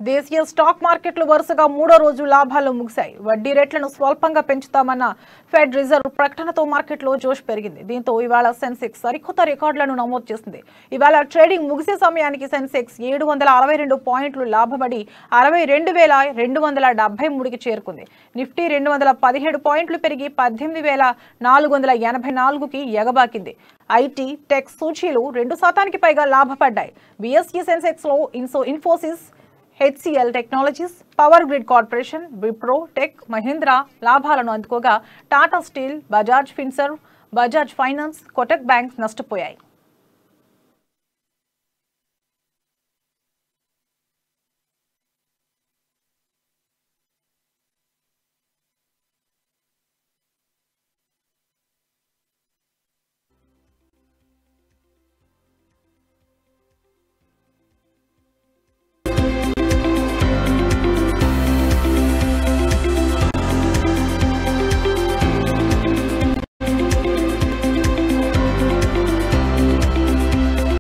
దేశీయ స్టాక్ మార్కెట్లు వరుసగా మూడో రోజు లాభాల్లో ముగిశాయి. వడ్డీ రేట్లను స్వల్పంగా పెంచుతామన్న ఫెడ్ రిజర్వ్ ప్రకటనతో మార్కెట్లో జోష్ పెరిగింది. దీంతో ఇవాళ సెన్సెక్స్ సరికొత్త రికార్డులను నమోదు చేసింది. ఇవాళ ట్రేడింగ్ ముగిసే సమయానికి సెన్సెక్స్ 762 పాయింట్లు లాభపడి 62,273కి చేరుకుంది. నిఫ్టీ 217 పాయింట్లు పెరిగి 18,484కి ఎగబాకింది. ఐటీ, టెక్ సూచీలు 2% పైగా లాభపడ్డాయి. బీఎస్ఈ సెన్సెక్స్ లో Infosys, HCL Technologies, Power Grid Corporation, Wipro, Tech Mahindra లాభాలను అందుకోగా Tata Steel, Bajaj Finserv, Bajaj Finance, Kotak Bank నష్టపోయాయి.